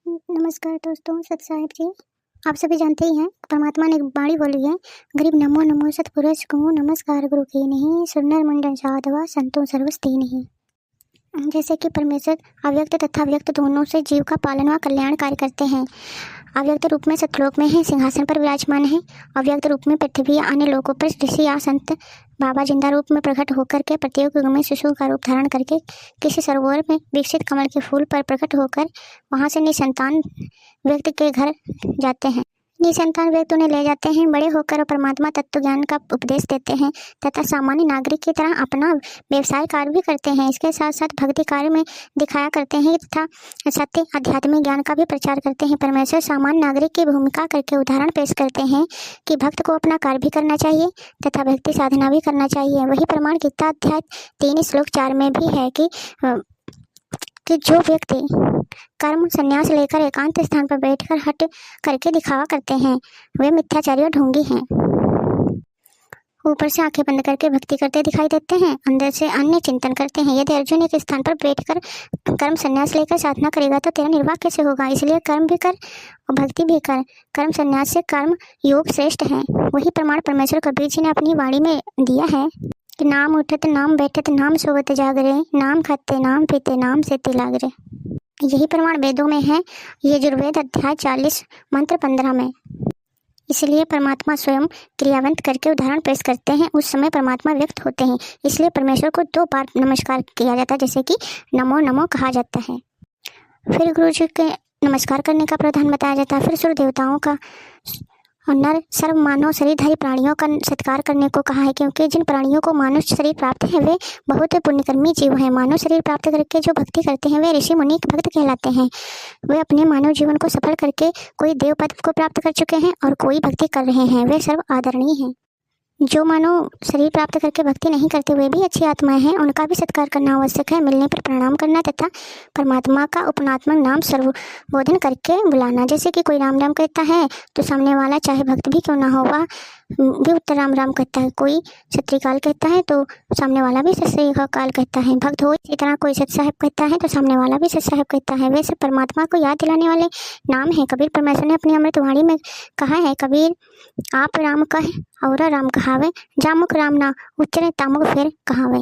नमस्कार दोस्तों, सत साहिब जी। आप सभी जानते ही हैं, परमात्मा ने एक बाणी बोली है, गरीब नमो नमो सतपुरुष कहूँ नमस्कार गुरु की नहीं, सुनर मुंडन साधवा संतों सर्वस्ती नहीं। जैसे कि परमेश्वर अव्यक्त तथा व्यक्त दोनों से जीव का पालन व कल्याण कार्य करते हैं। अव्यक्त रूप में सतलोक में है, सिंहासन पर विराजमान है। अव्यक्त रूप में पृथ्वी या अन्य लोकों पर ऋषि या संत बाबा जिंदा रूप में प्रकट होकर के प्रत्येक युग में शिशु का रूप धारण करके किसी सरोवर में विकसित कमल के फूल पर प्रकट होकर वहां से निसंतान व्यक्ति के घर जाते हैं। निसंतान व्यक्ति उन्हें ले जाते हैं, बड़े होकर परमात्मा तत्व ज्ञान का उपदेश देते हैं तथा सामान्य नागरिक की तरह अपना व्यवसाय कार्य भी करते हैं। इसके साथ साथ भक्ति कार्य में दिखाया करते हैं तथा सत्य आध्यात्मिक ज्ञान का भी प्रचार करते हैं। परमेश्वर सामान्य नागरिक की भूमिका करके उदाहरण पेश करते हैं कि भक्त को अपना कार्य भी करना चाहिए तथा भक्ति साधना भी करना चाहिए। वही प्रमाण गीता अध्याय 3 श्लोक 4 में भी है कि जो व्यक्ति कर्म संन्यास लेकर एकांत स्थान पर बैठकर हट करके दिखावा करते हैं वे मिथ्याचारी और ढोंगी हैं। ऊपर से आंखें बंद करके भक्ति करते दिखाई देते हैं, अंदर से अन्य चिंतन करते हैं। यदि अर्जुन एक स्थान पर बैठकर कर्म संन्यास लेकर साधना करेगा तो तेरा निर्वाह कैसे होगा? इसलिए कर्म भी कर और भक्ति भी कर। कर्म संन्यास से कर्म योग श्रेष्ठ है। वही प्रमाण परमेश्वर कबीर जी ने अपनी वाणी में दिया है कि नाम उठत नाम बैठत नाम सोवत जागरे, नाम खाते नाम पीते नाम से तिलागरे। यही प्रमाण वेदों में है, यजुर्वेद अध्याय 40 मंत्र 15 में। इसलिए परमात्मा स्वयं क्रियावंत करके उदाहरण पेश करते हैं, उस समय परमात्मा व्यक्त होते हैं। इसलिए परमेश्वर को 2 बार नमस्कार किया जाता है, जैसे कि नमो नमो कहा जाता है। फिर गुरु जी के नमस्कार करने का प्रधान बताया जाता है। फिर सूर्य देवताओं का और नर सर्व मानव शरीरधारी प्राणियों का सत्कार करने को कहा है, क्योंकि जिन प्राणियों को मानव शरीर प्राप्त है वे बहुत पुण्यकर्मी जीव हैं। मानव शरीर प्राप्त करके जो भक्ति करते हैं वे ऋषि मुनि भक्त कहलाते हैं। वे अपने मानव जीवन को सफल करके कोई देव पद को प्राप्त कर चुके हैं और कोई भक्ति कर रहे हैं, वे सर्व आदरणीय हैं। जो मानव शरीर प्राप्त करके भक्ति नहीं करते वे भी अच्छी आत्माएं हैं, उनका भी सत्कार करना आवश्यक है। मिलने पर प्रणाम करना तथा परमात्मा का उपनात्मक नाम सर्वबोधन करके बुलाना। जैसे कि कोई राम राम कहता है तो सामने वाला चाहे भक्त भी क्यों ना हो वह भी उत्तर राम राम कहता है। कोई सत श्री अकाल कहता है तो सामने वाला भी सत श्री अकाल कहता है। भक्त हो इसी तरह कोई सत साहिब कहता है तो सामने वाला भी सत साहिब कहता है। वे सब परमात्मा को याद दिलाने वाले नाम है। कबीर परमेश्वर ने अपनी अमृतवाणी में कहा है, कबीर आप राम कहे और राम कहावे, जामुख राम ना उच्चरे तामुख फिर कहावे।